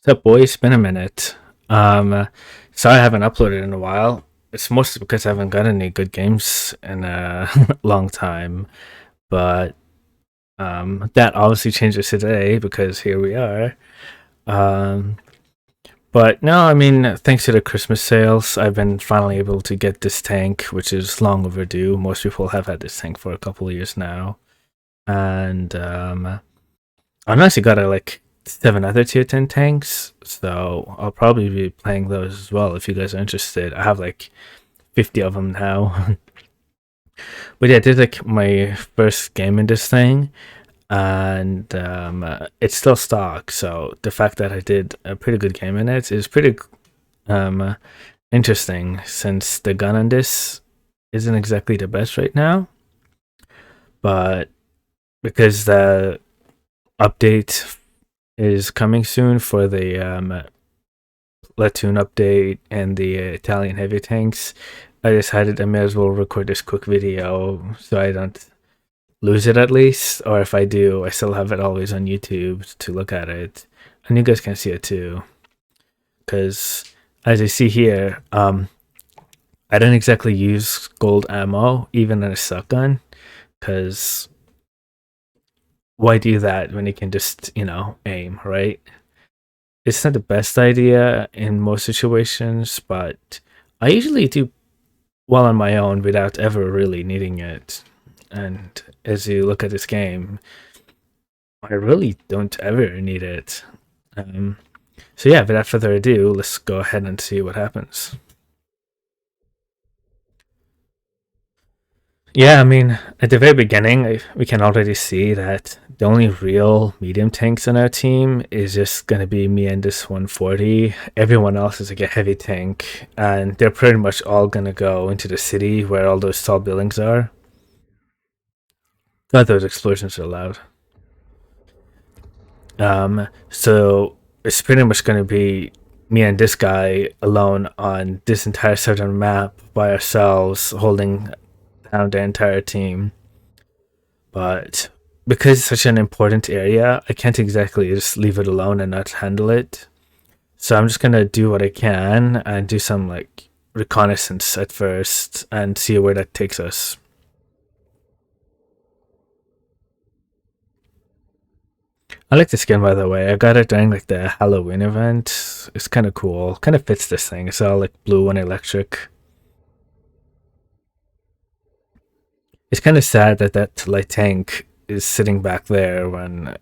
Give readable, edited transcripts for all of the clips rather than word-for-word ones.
What's up, boy? It's been a minute. Sorry I haven't uploaded in a while. It's mostly because I haven't got any good games in a long time. But that obviously changes today because here we are. Um, but no, I mean, thanks to the Christmas sales, I've been finally able to get this tank, which is long overdue. Most people have had this tank for a couple of years now, and I've actually got like seven other tier 10 tanks, so I'll probably be playing those as well if you guys are interested. I have like 50 of them now. But yeah, this is like my first game in this thing, and it's still stock, so the fact that I did a pretty good game in it is pretty um, interesting since the gun on this isn't exactly the best right now, but because the update is coming soon for the platoon update and the Italian heavy tanks, I decided I may as well record this quick video so I don't lose it at least. Or if I do, I still have it always on YouTube to look at it. And you guys can see it too. Because as you see here, I don't exactly use gold ammo, even in a shotgun. Because why do that when you can just, aim, right? It's not the best idea in most situations, but I usually do well on my own without ever really needing it. And as you look at this game, I really don't ever need it. Um, so yeah, without further ado, let's go ahead and see what happens. Yeah, I mean, at the very beginning, we can already see that the only real medium tanks on our team is just going to be me and this 140. Everyone else is like a heavy tank, and they're pretty much all going to go into the city where all those tall buildings are. God, those explosions are loud. So it's pretty much going to be me and this guy alone on this entire southern map by ourselves, holding down the entire team. But because it's such an important area, I can't exactly just leave it alone and not handle it. So I'm just gonna do what I can and do some like reconnaissance at first and see where that takes us. I like the skin, by the way. I got it during like the Halloween event. It's kind of cool. Kind of fits this thing. It's all like blue and electric. It's kind of sad that that light tank is sitting back there when,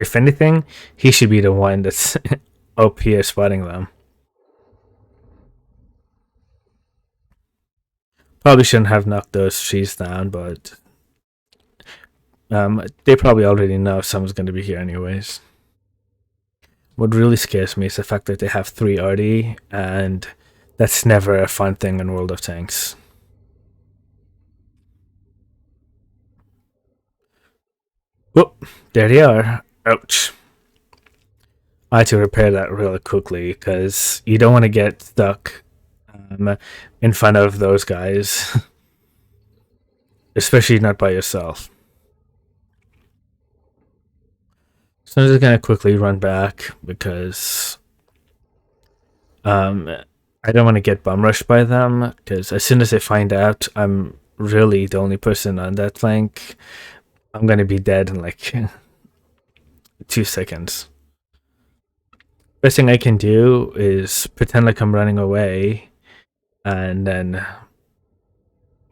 if anything, he should be the one that's up here spotting them. Probably shouldn't have knocked those trees down, but they probably already know someone's going to be here anyways. What really scares me is the fact that they have 3 RD, and that's never a fun thing in World of Tanks. Whoop, there they are. Ouch. I had to repair that really quickly because you don't want to get stuck in front of those guys, especially not by yourself. So I'm just gonna quickly run back because I don't want to get bum rushed by them. Because as soon as they find out I'm really the only person on that flank, I'm gonna be dead in like 2 seconds. Best thing I can do is pretend like I'm running away, and then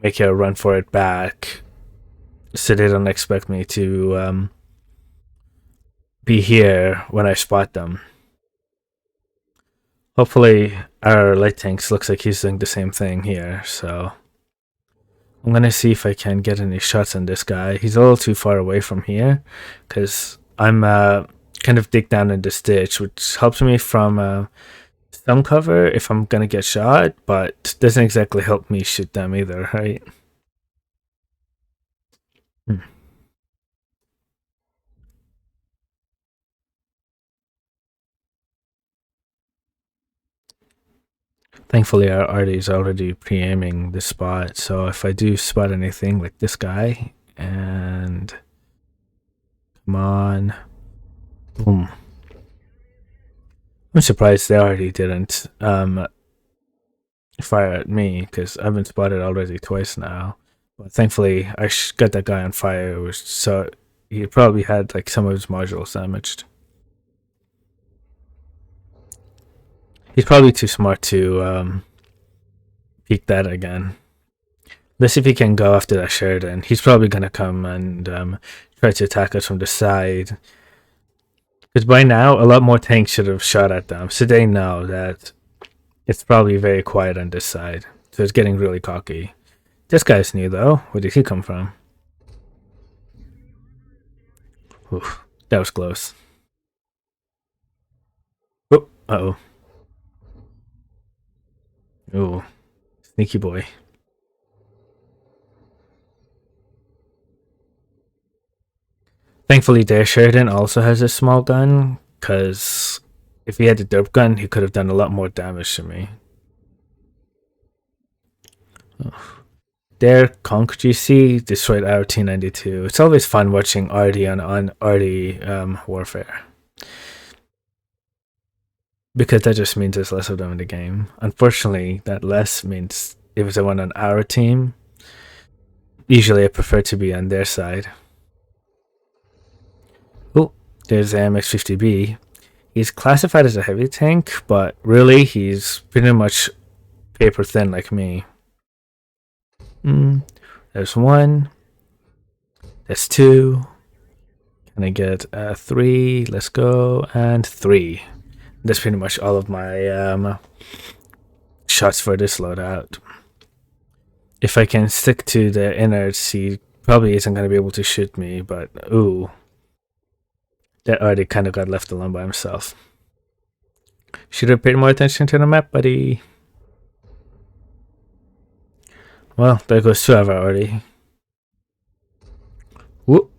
make a run for it back, so they don't expect me to be here when I spot them. Hopefully, our light tanks looks like he's doing the same thing here, so I'm gonna see if I can get any shots on this guy. He's a little too far away from here, because I'm kind of dig down in this ditch, which helps me from some cover if I'm gonna get shot, but doesn't exactly help me shoot them either, right? Hmm. Thankfully, our arty is already pre-aiming the spot, so if I do spot anything like this guy, and come on, boom. I'm surprised they already didn't fire at me because I've been spotted already twice now. But thankfully, I got that guy on fire, so he probably had like some of his modules damaged. He's probably too smart to peek that again. Let's see if he can go after that Sheridan. He's probably gonna come and try to attack us from the side. Because by now, a lot more tanks should have shot at them, so they know that it's probably very quiet on this side. So it's getting really cocky. This guy's new though. Where did he come from? Oof, that was close. Oh, uh-oh. Ooh, sneaky boy. Thankfully, their Sheridan also has a small gun, because if he had a dope gun, he could have done a lot more damage to me. Their Conk GC destroyed our T92. It's always fun watching RD on RD warfare. Because that just means there's less of them in the game. Unfortunately, that less means if it's a one on our team, usually I prefer to be on their side. Oh, there's the MX-50B. He's classified as a heavy tank, but really he's pretty much paper thin like me. There's one. There's two. Can I get 3? Let's go. And 3. That's pretty much all of my shots for this loadout. If I can stick to the innards, he probably isn't going to be able to shoot me, but ooh. That already kind of got left alone by himself. Should have paid more attention to the map, buddy. Well, there goes 2 of our already. Whoop.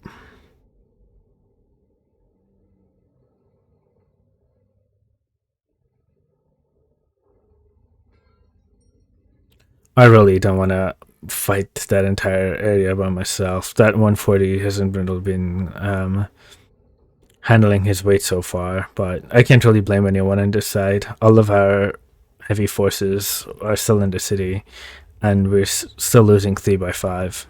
I really don't want to fight that entire area by myself. That 140 hasn't really been handling his weight so far, but I can't really blame anyone on this side. All of our heavy forces are still in the city, and we're still losing 3 by 5.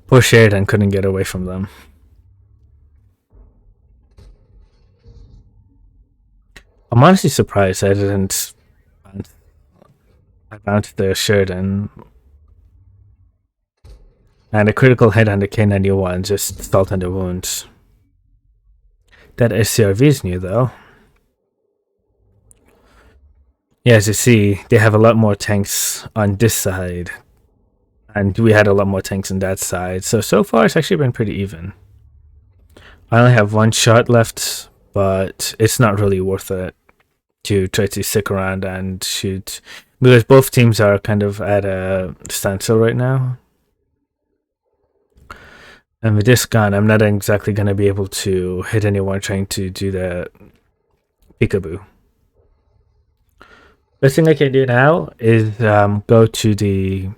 Poor Sheridan couldn't get away from them. I'm honestly surprised I didn't. I bounced the Sheridan, and a critical hit on the K91 just salted the wounds. That SCRV is new though. Yeah, as you see, they have a lot more tanks on this side, and we had a lot more tanks on that side. So far it's actually been pretty even. I only have 1 shot left, but it's not really worth it to try to stick around and shoot, because both teams are kind of at a standstill right now. And with this gun, I'm not exactly going to be able to hit anyone trying to do the peekaboo. Best thing I can do now is go to the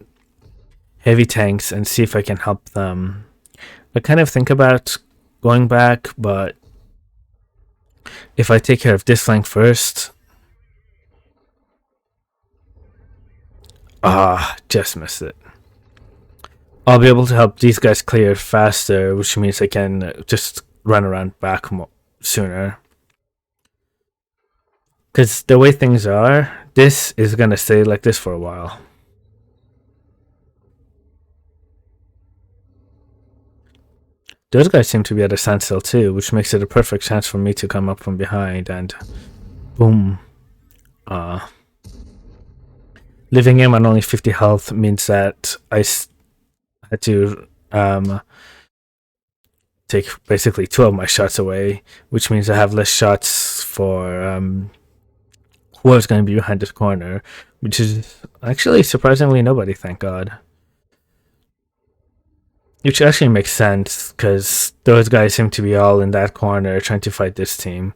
heavy tanks and see if I can help them. I kind of think about going back, but if I take care of this flank first... just missed it. I'll be able to help these guys clear faster, which means I can just run around back sooner. Because the way things are, this is going to stay like this for a while. Those guys seem to be at a standstill too, which makes it a perfect chance for me to come up from behind and boom. Leaving him on only 50 health means that I had to take basically 2 of my shots away, which means I have less shots for whoever's going to be behind this corner, which is actually surprisingly nobody, thank God. Which actually makes sense, because those guys seem to be all in that corner trying to fight this team.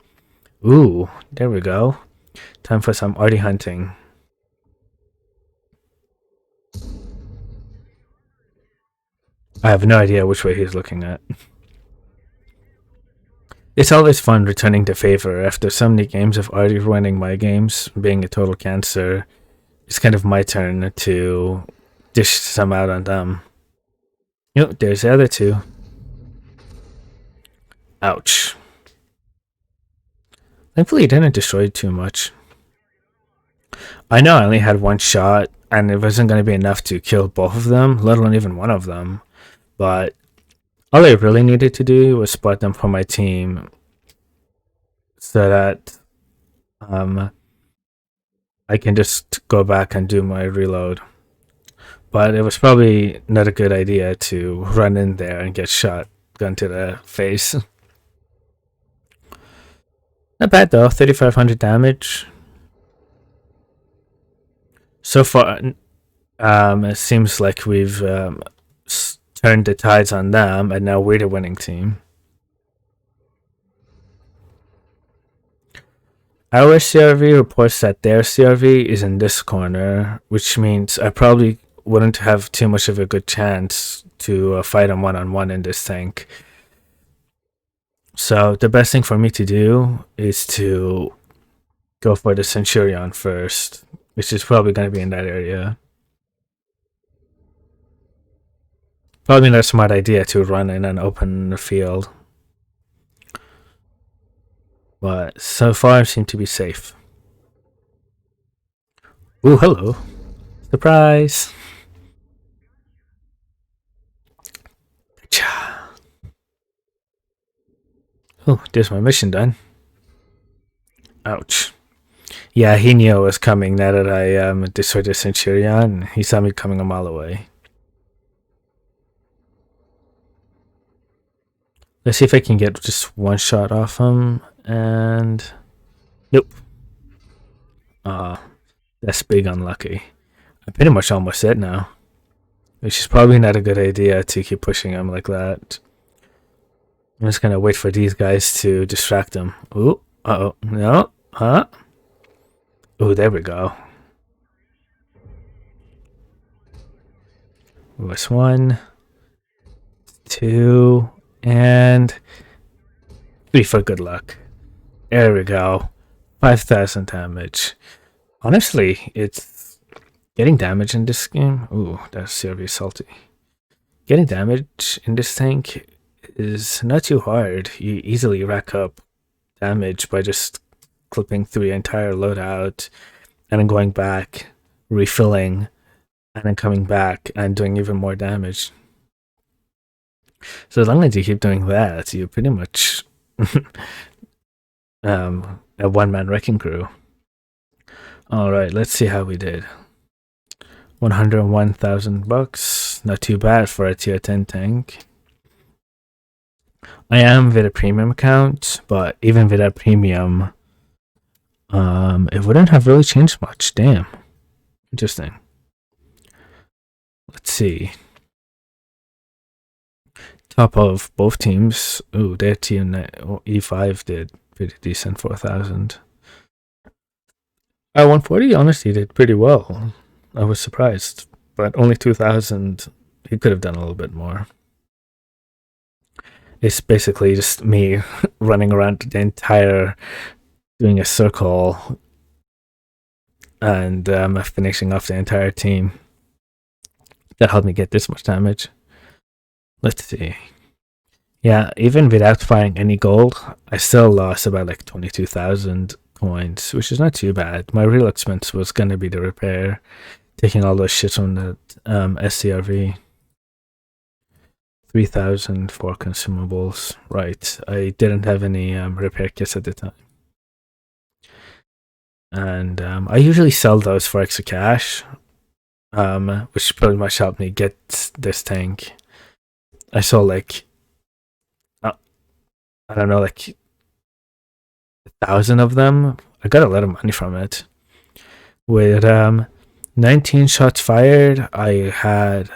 Ooh, there we go. Time for some arty hunting. I have no idea which way he's looking at. It's always fun returning the favor after so many games of already ruining my games, being a total cancer. It's kind of my turn to dish some out on them. Yep, there's the other two. Ouch. Thankfully, it didn't destroy too much. I know I only had one shot, and it wasn't going to be enough to kill both of them, let alone even one of them. But all I really needed to do was spot them from my team so that I can just go back and do my reload. But it was probably not a good idea to run in there and get shot, gun to the face. Not bad though, 3,500 damage. So far, it seems like we've turned the tides on them, and now we're the winning team. Our CRV reports that their CRV is in this corner, which means I probably wouldn't have too much of a good chance to fight them one-on-one in this tank. So the best thing for me to do is to go for the Centurion first, which is probably going to be in that area. Probably not a smart idea to run in an open field. But so far I seem to be safe. Ooh, hello. Surprise! Oh, there's my mission done. Ouch. Yeah, he knew I was coming now that I destroyed the Centurion. He saw me coming a mile away. Let's see if I can get just one shot off him. And nope. That's big unlucky. I'm pretty much almost dead now. Which is probably not a good idea to keep pushing him like that. I'm just gonna wait for these guys to distract him. Ooh, uh-oh, no, huh? Ooh, there we go. Was 1, 2, and 3 for good luck. There we go. 5,000 damage. Honestly, it's getting damage in this game. Ooh, that's seriously salty. Getting damage in this tank is not too hard. You easily rack up damage by just clipping through your entire loadout and then going back, refilling, and then coming back and doing even more damage. So as long as you keep doing that, you're pretty much a one-man wrecking crew. Alright, let's see how we did. 101,000 bucks. Not too bad for a tier 10 tank. I am with a premium account, but even with that premium, it wouldn't have really changed much. Damn. Interesting. Let's see. Top of both teams. Ooh, their team E5 did pretty decent, 4,000. 140 honestly did pretty well. I was surprised, but only 2,000. He could have done a little bit more. It's basically just me running around the entire, doing a circle, and finishing off the entire team. That helped me get this much damage. Let's see. Yeah, even without firing any gold, I still lost about like 22,000 coins, which is not too bad. My real expense was going to be the repair, taking all those shits on the SCRV. 3,000 for consumables. Right, I didn't have any repair kits at the time. And I usually sell those for extra cash, which pretty much helped me get this tank. I sold like, I don't know, like 1,000 of them. I got a lot of money from it. With 19 shots fired, I had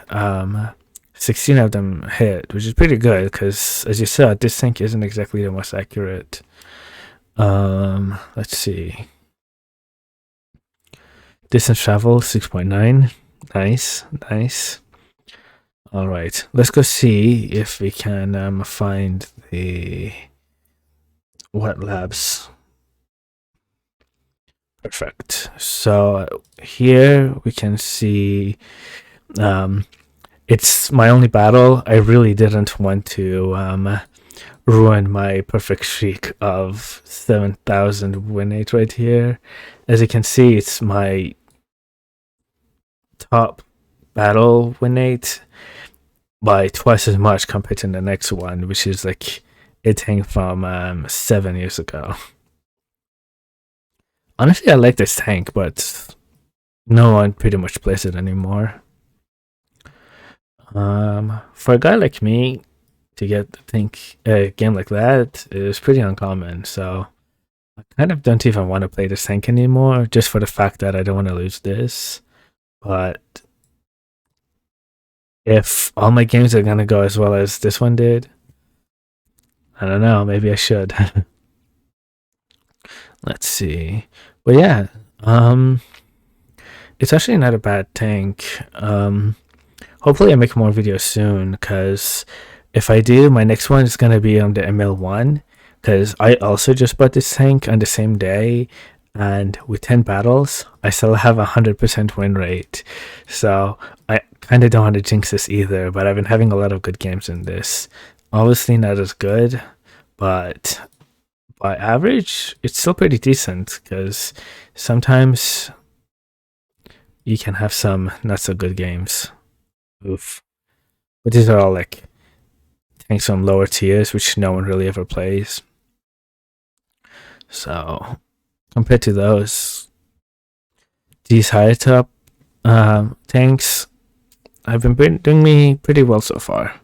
16 of them hit, which is pretty good because, as you said, this tank isn't exactly the most accurate. Let's see. Distance travel 6.9. Nice. Alright, let's go see if we can find the Wet labs. Perfect. So here we can see um, it's my only battle. I really didn't want to ruin my perfect streak of 7,000 win rate right here. As you can see, it's my top battle win rate by twice as much compared to the next one, which is like a tank from 7 years ago. Honestly, I like this tank, but no one pretty much plays it anymore. For a guy like me to get a game like that is pretty uncommon. So I kind of don't even want to play this tank anymore, just for the fact that I don't want to lose this. But if all my games are gonna go as well as this one did, I don't know. Maybe I should. Let's see. But yeah, it's actually not a bad tank. Hopefully I make more videos soon, because if I do, my next one is gonna be on the ML1, because I also just bought this tank on the same day, and with 10 battles, I still have 100% win rate. So I kind of don't want to jinx this either, but I've been having a lot of good games in this. Obviously not as good, but by average, it's still pretty decent, because sometimes you can have some not so good games. Oof. But these are all like tanks from lower tiers, which no one really ever plays. So compared to those, these higher top tanks have been doing me pretty well so far.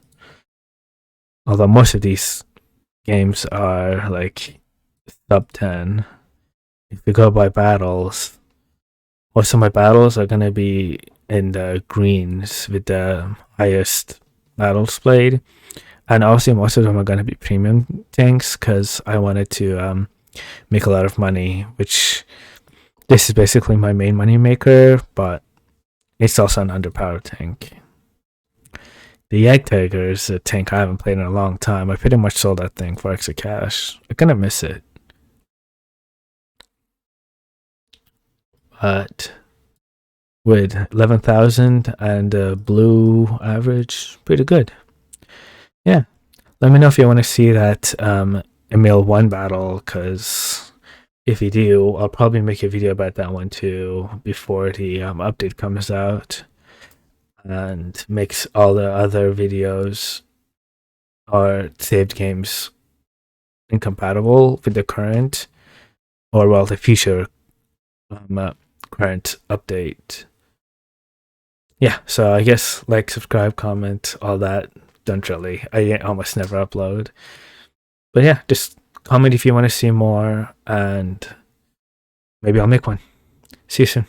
Although most of these games are like sub 10. If you go by battles, most of my battles are gonna be in the greens with the highest battles played, and also most of them are gonna be premium tanks, because I wanted to make a lot of money, which this is basically my main money maker, but it's also an underpowered tank. The Yag Tiger is a tank I haven't played in a long time. I pretty much sold that thing for extra cash. I'm gonna miss it. But with 11,000 and a blue average, pretty good. Yeah. Let me know if you want to see that Emil 1 battle, because if you do, I'll probably make a video about that one too before the update comes out, and makes all the other videos or saved games incompatible with the current, or well, the future current update. Yeah, so I guess like, subscribe, comment, all that. Don't really. I almost never upload. But yeah, just comment if you want to see more, and maybe I'll make one. See you soon.